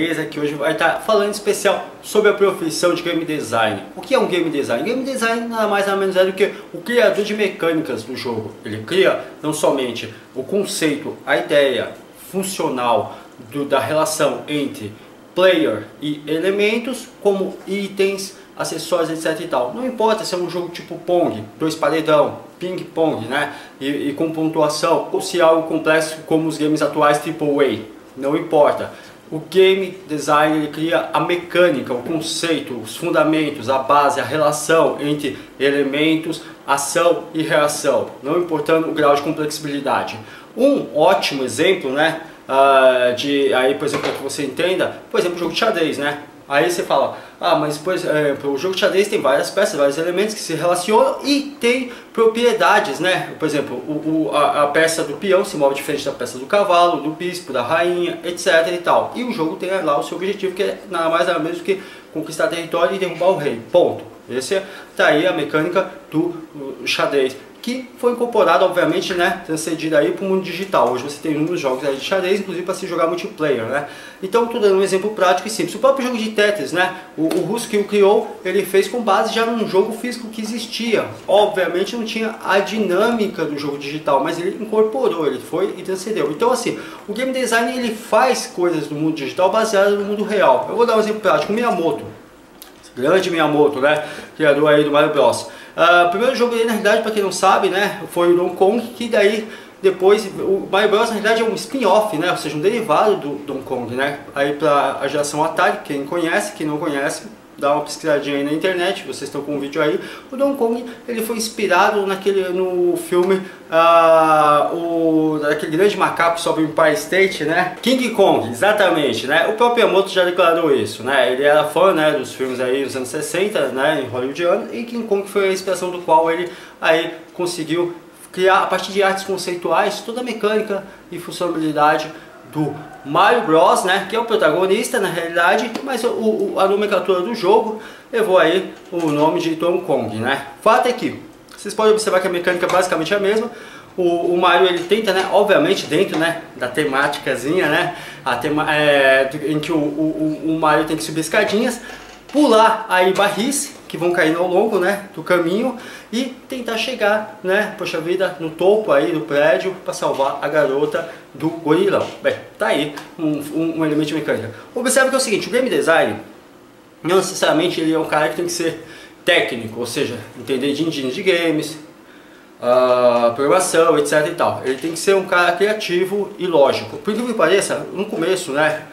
beleza? Que hoje vai estar falando em especial sobre a profissão de game design. O que é um game design? Game design nada mais nada menos é do que o criador de mecânicas do jogo. Ele cria não somente o conceito, a ideia funcional da relação entre player e elementos, como itens, acessórios, etc e tal. Não importa se é um jogo tipo Pong, 2 paredão, ping pong, né? E com pontuação, ou se é algo complexo como os games atuais AAA. Não importa. O game design ele cria a mecânica, o conceito, os fundamentos, a base, a relação entre elementos, ação e reação, não importando o grau de complexibilidade. Um ótimo exemplo, né? Aí, por exemplo, para que você entenda, por exemplo, o jogo de xadrez, né? Aí você fala, mas o jogo de xadrez tem várias peças, vários elementos que se relacionam e tem propriedades, né? Por exemplo, a peça do peão se move diferente da peça do cavalo, do bispo, da rainha, etc e tal. E o jogo tem lá o seu objetivo, que é nada mais nada menos do que conquistar território e derrubar o rei. Ponto. Esse tá aí a mecânica do xadrez, que foi incorporado, obviamente, né, transcendida aí para o mundo digital. Hoje você tem inúmeros jogos aí de xadrez, inclusive para se jogar multiplayer, né? Então, estou dando um exemplo prático e simples. O próprio jogo de Tetris, né, o russo que o criou, ele fez com base já num jogo físico que existia. Obviamente não tinha a dinâmica do jogo digital, mas ele incorporou, ele foi e transcendeu. Então, assim, o game design ele faz coisas do mundo digital baseadas no mundo real. Eu vou dar um exemplo prático. O Miyamoto, grande Miyamoto, né, criador aí do Mario Bros. O primeiro jogo dele, na realidade, para quem não sabe, né, foi o Donkey Kong, que daí depois o Mario Bros na realidade é um spin-off, né, ou seja, um derivado do Donkey Kong, né, aí para a geração Atari. Quem conhece, quem não conhece, dá uma pesquisadinha aí na internet, vocês estão com um vídeo aí. O Donkey Kong ele foi inspirado no filme daquele grande macaco sobre o Empire State, né? King Kong, exatamente, né? O próprio Miyamoto já declarou isso, né? Ele era fã, né, dos filmes aí dos anos 60, né, em hollywoodiano, e King Kong foi a inspiração do qual ele aí conseguiu criar, a partir de artes conceituais, toda a mecânica e funcionalidade do Mario Bros, né, que é o protagonista na realidade, mas a nomenclatura do jogo levou aí o nome de Donkey Kong, né? Fato é que vocês podem observar que a mecânica basicamente é a mesma. O Mario ele tenta, né, obviamente dentro, né, da temáticazinha, né, em que o Mario tem que subir escadinhas, pular aí barris que vão caindo ao longo, né, do caminho e tentar chegar, né, poxa vida, no topo aí do prédio para salvar a garota do gorilão. Bem, tá aí um elemento de mecânica. Observe que é o seguinte, o game design não necessariamente ele é um cara que tem que ser técnico, ou seja, entender de engines de games, programação, etc e tal. Ele tem que ser um cara criativo e lógico. Por incrível que pareça, no começo, né,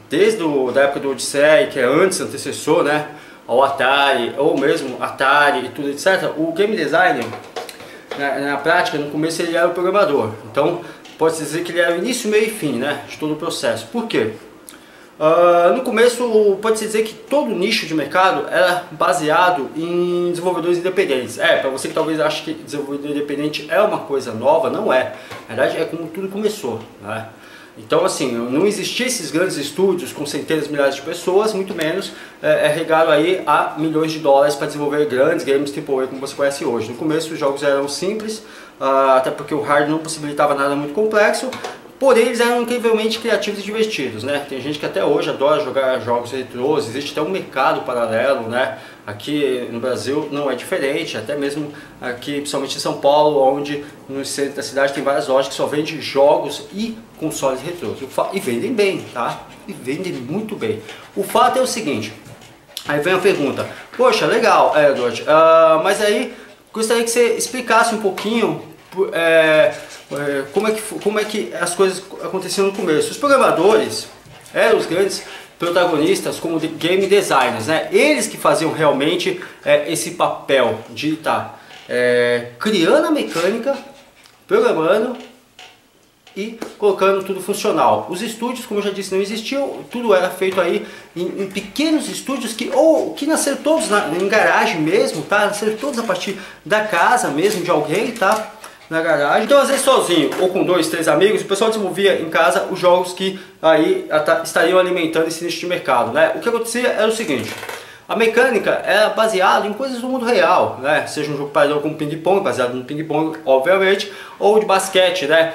desde da época do Odyssey, que é antes, antecessor, né, ao Atari, ou mesmo Atari e tudo, etc. O game designer, na prática, no começo ele era o programador. Então, pode-se dizer que ele era o início, meio e fim, né, de todo o processo. Por quê? No começo, pode-se dizer que todo nicho de mercado era baseado em desenvolvedores independentes. Para você que talvez ache que desenvolvedor independente é uma coisa nova, não é. Na verdade, é como tudo começou, né? Então, assim, não existiam esses grandes estúdios com centenas de milhares de pessoas, muito menos regado aí a milhões de dólares para desenvolver grandes games AAA como você conhece hoje. No começo os jogos eram simples, até porque o hardware não possibilitava nada muito complexo, porém eles eram incrivelmente criativos e divertidos, né? Tem gente que até hoje adora jogar jogos retrôs, existe até um mercado paralelo, né? Aqui no Brasil não é diferente, até mesmo aqui, principalmente em São Paulo, onde no centro da cidade tem várias lojas que só vendem jogos e consoles retrôs. E vendem bem, tá? E vendem muito bem. O fato é o seguinte, aí vem a pergunta, poxa, legal, Edward, mas aí gostaria que você explicasse um pouquinho como é que as coisas aconteciam no começo. Os programadores eram os grandes protagonistas como game designers, né? Eles que faziam realmente esse papel de estar criando a mecânica, programando e colocando tudo funcional. Os estúdios, como eu já disse, não existiam, tudo era feito aí em pequenos estúdios que nasceram todos em garagem mesmo, tá? Nasceram todos a partir da casa mesmo de alguém, tá? Na garagem. Então, às vezes sozinho ou com 2, 3 amigos, o pessoal desenvolvia em casa os jogos que aí estariam alimentando esse nicho de mercado, né? O que acontecia era o seguinte, A mecânica é baseada em coisas do mundo real, né? Seja um jogo padrão como ping-pong, baseado no ping-pong, obviamente, ou de basquete, né?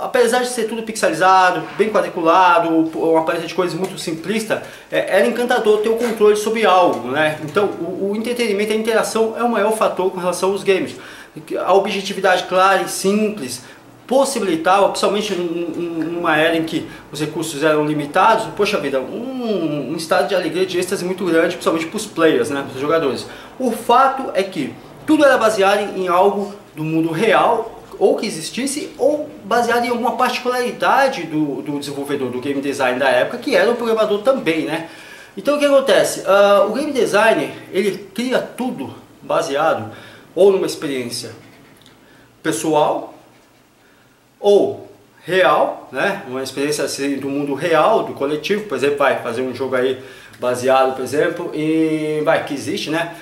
Apesar de ser tudo pixelizado, bem quadriculado, uma paleta de coisas muito simplista, era encantador ter o controle sobre algo, né? Então, o entretenimento, a interação é o maior fator com relação aos games. A objetividade clara e simples possibilitava, principalmente numa era em que os recursos eram limitados, poxa vida, um estado de alegria, de êxtase muito grande, principalmente para os players, né, para os jogadores. O fato é que tudo era baseado em algo do mundo real, ou que existisse, ou baseado em alguma particularidade do desenvolvedor, do game design da época, que era o programador também, né. Então o que acontece? O game designer, ele cria tudo baseado ou numa experiência pessoal, ou real, né? Uma experiência assim, do mundo real, do coletivo. Por exemplo, vai fazer um jogo aí baseado, por exemplo, que existe, né?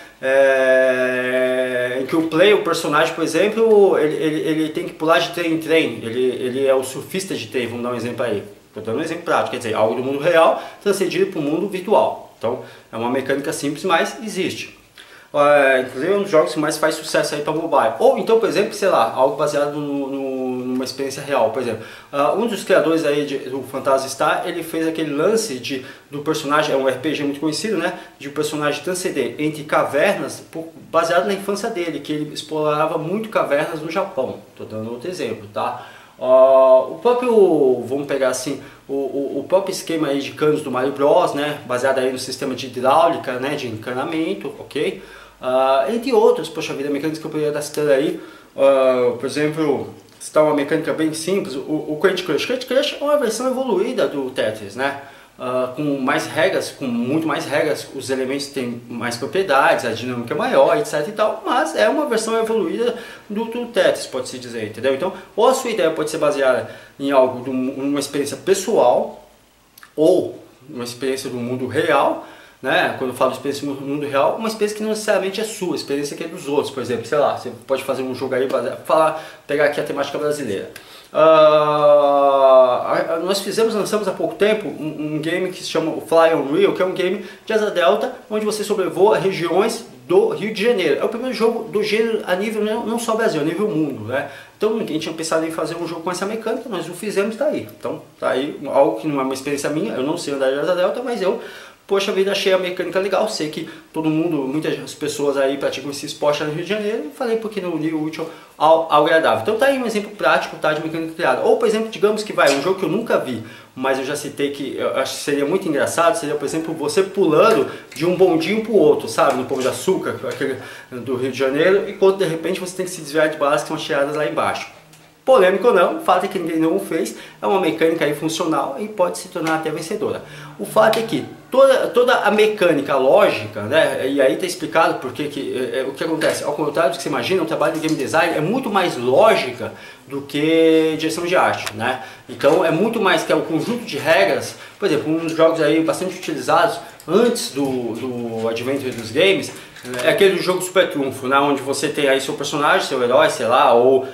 Em que o personagem, por exemplo, ele tem que pular de trem em trem. Ele é o surfista de trem, vamos dar um exemplo aí. Estou dando um exemplo prático, quer dizer, algo do mundo real transcendendo para o mundo virtual. Então, é uma mecânica simples, mas existe. Inclusive é um dos jogos que mais faz sucesso aí para mobile. Ou então, por exemplo, sei lá, algo baseado numa experiência real. Por exemplo, um dos criadores aí do Phantasy Star, ele fez aquele lance do personagem, é um RPG muito conhecido, né? De o personagem transcender entre cavernas, baseado na infância dele, que ele explorava muito cavernas no Japão. Estou dando outro exemplo, tá? O próprio, vamos pegar assim, o próprio esquema aí de canos do Mario Bros, né? Baseado aí no sistema de hidráulica, né? De encanamento, ok? Entre outros, poxa vida, mecânicas que eu poderia estar citando aí, por exemplo, citar uma mecânica bem simples, o Candy Crush. Candy Crush é uma versão evoluída do Tetris, né? Com mais regras, com muito mais regras, os elementos têm mais propriedades, a dinâmica é maior, etc e tal, mas é uma versão evoluída do Tetris, pode-se dizer, entendeu? Então, ou a sua ideia pode ser baseada em algo, numa experiência pessoal, ou uma experiência do mundo real, né? Quando eu falo de experiência no mundo real, uma experiência que não necessariamente é sua, experiência que é dos outros. Por exemplo, sei lá, você pode fazer um jogo aí, pegar aqui a temática brasileira. Nós lançamos há pouco tempo um game que se chama o Fly Unreal, que é um game de asa delta, onde você sobrevoa regiões do Rio de Janeiro. É o primeiro jogo do gênero a nível, não só Brasil, a nível mundo, né? Então ninguém tinha pensado em fazer um jogo com essa mecânica, nós o fizemos, tá aí. Então tá aí algo que não é uma experiência minha, eu não sei andar de asa delta, mas poxa vida, achei a mecânica legal, sei que todo mundo, muitas pessoas aí praticam esse esporte no Rio de Janeiro, e falei porque não unir o útil ao agradável. Então tá aí um exemplo prático, tá, de mecânica criada. Ou, por exemplo, digamos que um jogo que eu nunca vi, mas eu já citei que eu acho que seria muito engraçado, seria, por exemplo, você pulando de um bondinho para o outro, sabe, no Pão de Açúcar, aquele do Rio de Janeiro, enquanto de repente você tem que se desviar de balas que são tiradas lá embaixo. Polêmico ou não, o fato é que ninguém não o fez, é uma mecânica aí funcional e pode se tornar até vencedora. O fato é que toda a mecânica lógica, né, e aí está explicado porque o que acontece, ao contrário do que você imagina, o trabalho de game design é muito mais lógica do que direção de arte, né? Então é muito mais que o conjunto de regras, por exemplo, um dos jogos aí bastante utilizados antes do advento dos games, é aquele jogo Super Trunfo, né, onde você tem aí seu personagem, seu herói, sei lá, ou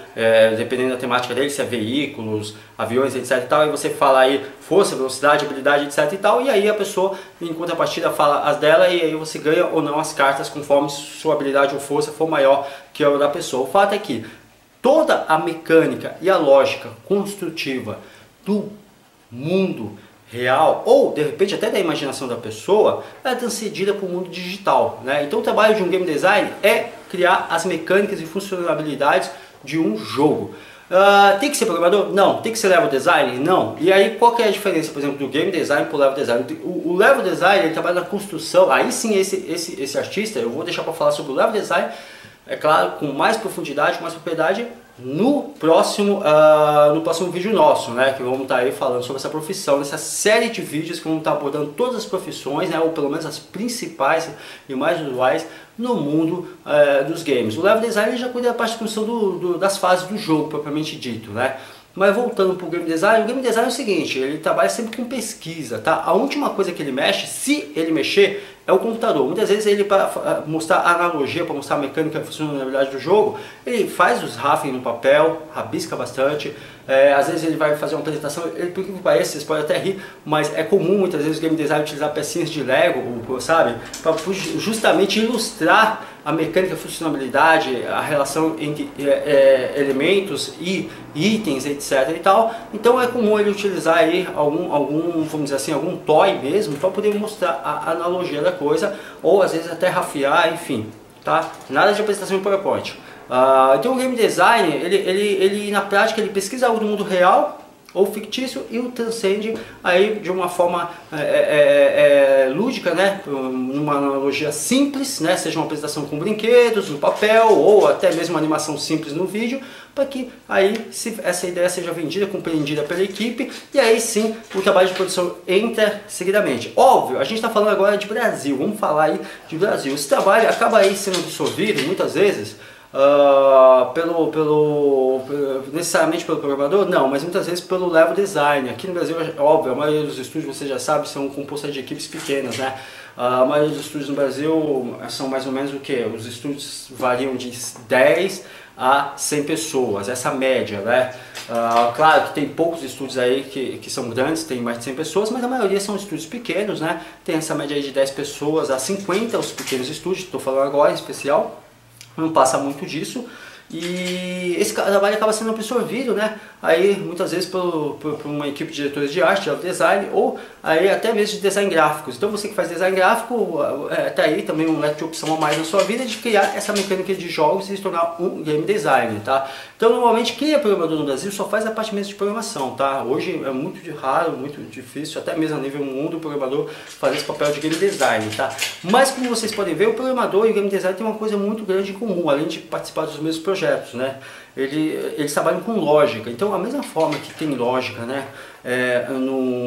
dependendo da temática dele, se é veículos, aviões, etc e tal, e você fala aí força, velocidade, habilidade, etc e tal, e aí a pessoa, em contrapartida, fala as dela, e aí você ganha ou não as cartas conforme sua habilidade ou força for maior que a da pessoa. O fato é que toda a mecânica e a lógica construtiva do mundo real, ou de repente até da imaginação da pessoa, é transcendida para o mundo digital, né? Então o trabalho de um game design é criar as mecânicas e funcionalidades de um jogo. Tem que ser programador? Não. Tem que ser level design? Não. E aí qual que é a diferença, por exemplo, do game design para o level design? O level design, ele trabalha na construção, aí sim esse artista, eu vou deixar para falar sobre o level design, é claro, com mais profundidade, com mais propriedade, no próximo vídeo nosso, né, que vamos estar aí falando sobre essa profissão, nessa série de vídeos que vamos estar abordando todas as profissões, né, ou pelo menos as principais e mais usuais no mundo dos games. O level design já cuida da parte de construção das fases do jogo, propriamente dito, né. Mas voltando para o game design é o seguinte, ele trabalha sempre com pesquisa, tá? A última coisa que ele mexe, se ele mexer, é o computador. Muitas vezes ele, para mostrar a analogia, para mostrar a mecânica e a funcionalidade do jogo, ele faz os rafting no papel, rabisca bastante. Às vezes ele vai fazer uma apresentação, por que parece, vocês podem até rir, mas é comum muitas vezes o game design utilizar pecinhas de Lego, sabe? Para justamente ilustrar a mecânica, a funcionalidade, a relação entre elementos e itens, etc e tal. Então é comum ele utilizar aí vamos dizer assim, algum toy mesmo, para poder mostrar a analogia da coisa, ou às vezes até rafiar, enfim, tá? Nada de apresentação em PowerPoint. Então o game design, ele na prática ele pesquisa algo do mundo real ou fictício e o transcende aí de uma forma lúdica, né? Numa analogia simples, né? Seja uma apresentação com brinquedos, no papel ou até mesmo uma animação simples no vídeo, para que aí essa ideia seja vendida, compreendida pela equipe e aí sim o trabalho de produção entra seguidamente. Óbvio, a gente está falando agora de Brasil, vamos falar aí de Brasil. Esse trabalho acaba aí sendo absorvido muitas vezes necessariamente pelo programador, não, mas muitas vezes pelo level design. Aqui no Brasil, óbvio, a maioria dos estúdios, você já sabe, são compostos de equipes pequenas, né? A maioria dos estúdios no Brasil são mais ou menos o que? Os estúdios variam de 10 a 100 pessoas, essa média, né? Claro que tem poucos estúdios aí que são grandes, tem mais de 100 pessoas, mas a maioria são estúdios pequenos, né? Tem essa média aí de 10 pessoas a 50, os pequenos estúdios, estou falando agora em especial. Não passa muito disso e esse trabalho acaba sendo absorvido, né? Aí muitas vezes por uma equipe de diretores de arte, de design ou aí até mesmo de design gráficos. Então você que faz design gráfico, tá aí também um leque de opção a mais na sua vida de criar essa mecânica de jogos e se tornar um game designer, tá? Então normalmente quem é programador no Brasil só faz a parte mesmo de programação, tá? Hoje é muito raro, muito difícil, até mesmo a nível mundo, o programador fazer esse papel de game design, tá? Mas como vocês podem ver, o programador e o game design tem uma coisa muito grande em comum, além de participar dos mesmos projetos, né? Eles trabalham com lógica, então a mesma forma que tem lógica, né,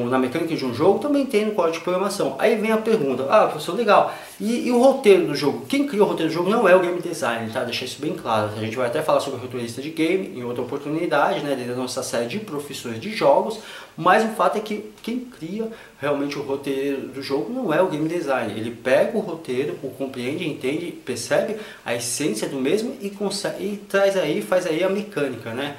na mecânica de um jogo, também tem no código de programação. Aí vem a pergunta, professor, legal, e o roteiro do jogo? Quem cria o roteiro do jogo não é o game design, tá? Deixar isso bem claro. A gente vai até falar sobre roteirista de game em outra oportunidade, né, dentro da nossa série de profissões de jogos, mas o fato é que quem cria realmente o roteiro do jogo não é o game design. Ele pega o roteiro, o compreende, entende, percebe a essência do mesmo e traz aí, faz aí a mecânica, né,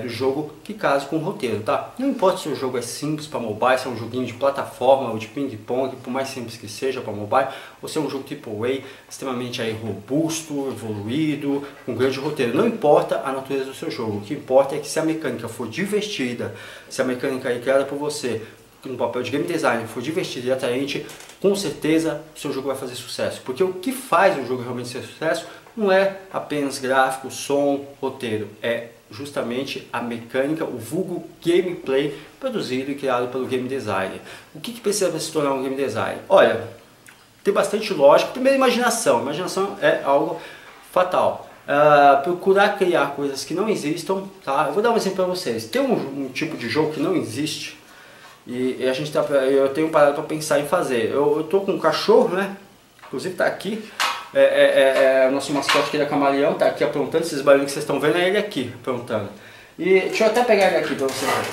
do jogo que casa com o roteiro, tá? Não importa se o jogo é simples para mobile, se é um joguinho de plataforma ou de ping-pong, por mais simples que seja para mobile, ou se é um jogo AAA extremamente aí robusto, evoluído, com grande roteiro. Não importa a natureza do seu jogo, o que importa é que se a mecânica for divertida, se a mecânica aí criada por você no papel de game design for divertido e atraente, com certeza o seu jogo vai fazer sucesso. Porque o que faz o jogo realmente ser sucesso não é apenas gráfico, som, roteiro, é justamente a mecânica, o vulgo gameplay produzido e criado pelo game designer. O que precisa para se tornar um game designer? Olha, tem bastante lógica. Primeiro, imaginação. Imaginação é algo fatal. Procurar criar coisas que não existam, tá? Eu vou dar um exemplo para vocês. Tem um tipo de jogo que não existe e eu tenho parado para pensar em fazer. Eu tô com um cachorro, né? Inclusive está aqui. O nosso mascote que é camaleão, tá aqui aprontando. Esses barulhos que vocês estão vendo é ele aqui aprontando. E deixa eu até pegar ele aqui para vocês verem.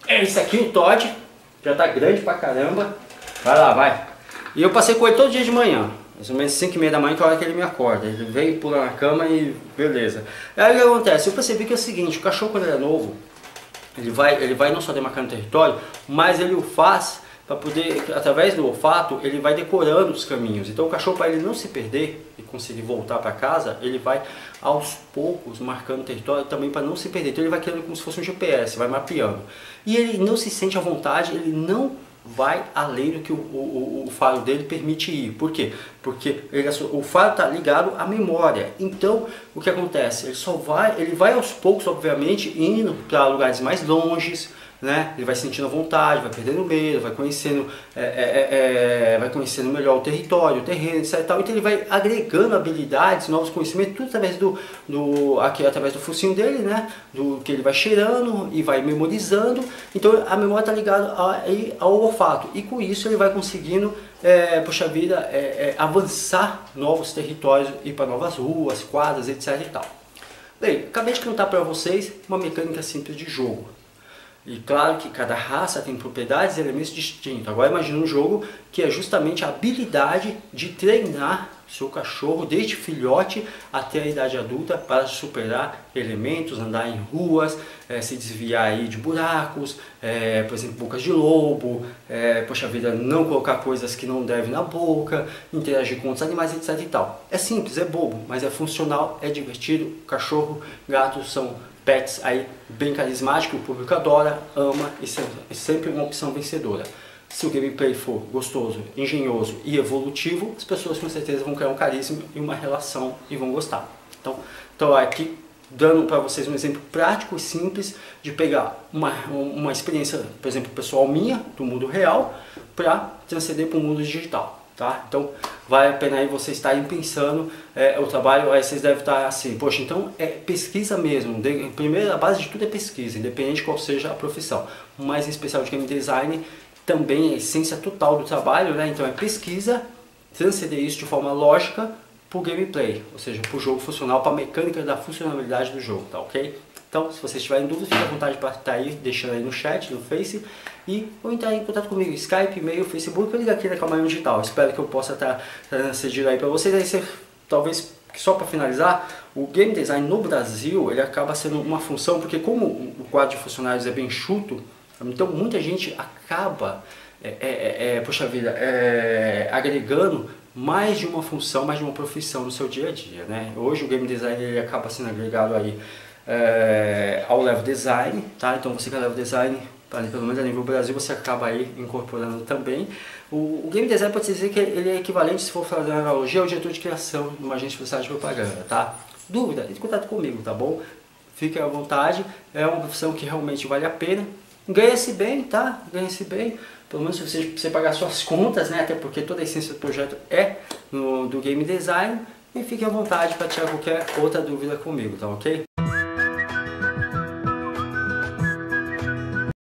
É esse aqui, o Todd, já tá grande pra caramba. Vai lá, vai. E eu passei com ele todo dia de manhã, mais ou menos 5h30 da manhã, que é a hora que ele me acorda. Ele vem, pula na cama e beleza. Aí o que acontece? Eu percebi que é o seguinte, o cachorro quando ele é novo, ele vai não só demarcando território, mas ele o faz para poder, através do olfato, ele vai decorando os caminhos. Então o cachorro, para ele não se perder e conseguir voltar para casa, ele vai aos poucos marcando o território também para não se perder. Então ele vai criando como se fosse um GPS, vai mapeando. E ele não se sente à vontade, ele não vai além do que o faro dele permite ir. Por quê? Porque o faro está ligado à memória. Então, o que acontece? Ele vai aos poucos, obviamente, indo para lugares mais longes, né? Ele vai sentindo a vontade, vai perdendo medo, vai conhecendo melhor o território, o terreno, etc. Então ele vai agregando habilidades, novos conhecimentos, tudo através do focinho dele, né? Do que ele vai cheirando e vai memorizando. Então a memória está ligada ao olfato e com isso ele vai conseguindo, puxa vida, avançar novos territórios, ir para novas ruas, quadras, etc. e tal. Bem, acabei de contar para vocês uma mecânica simples de jogo. E claro que cada raça tem propriedades e elementos distintos. Agora imagine um jogo que é justamente a habilidade de treinar seu cachorro desde filhote até a idade adulta para superar elementos, andar em ruas, se desviar aí de buracos, por exemplo, bocas de lobo, poxa vida, não colocar coisas que não deve na boca, interagir com outros animais, etc e tal. É simples, é bobo, mas é funcional, é divertido. Cachorro, gato são pets aí bem carismáticos, o público adora, ama e é sempre uma opção vencedora. Se o gameplay for gostoso, engenhoso e evolutivo, as pessoas com certeza vão criar um carisma e uma relação e vão gostar. Então aqui dando para vocês um exemplo prático e simples de pegar uma experiência, por exemplo, pessoal minha, do mundo real, para transcender para o mundo digital. Tá? Então vale a pena aí vocês estarem pensando o trabalho, aí vocês devem estar assim, poxa, então é pesquisa mesmo, primeiro a base de tudo é pesquisa, independente de qual seja a profissão, mas em especial de game design também é a essência total do trabalho, né? Então é pesquisa, transcender isso de forma lógica para o gameplay, ou seja, para o jogo funcional, para a mecânica da funcionalidade do jogo, tá ok? Então, se vocês tiverem dúvidas, fique à vontade para estar aí, deixando aí no chat, no Face, ou entrar em contato comigo, Skype, e-mail, Facebook, ou ligar aqui na Camarão Digital. Espero que eu possa estar cedido aí para vocês. Aí talvez, só para finalizar, o game design no Brasil, ele acaba sendo uma função, porque como o quadro de funcionários é bem enxuto, então muita gente acaba, poxa vida, agregando mais de uma função, mais de uma profissão no seu dia a dia, né? Hoje o game design ele acaba sendo agregado aí ao level design, tá? Então você que é level design, pelo menos a nível Brasil, você acaba aí incorporando também. O game design pode dizer que ele é equivalente, se for fazer uma analogia, ao diretor de criação de uma agência publicitária de propaganda, tá? Dúvida? Entre em contato comigo, tá bom? Fique à vontade, é uma profissão que realmente vale a pena. Ganha-se bem, tá? Ganha-se bem, pelo menos se você pagar suas contas, né? Até porque toda a essência do projeto é do game design. E fique à vontade para tirar qualquer outra dúvida comigo, tá ok?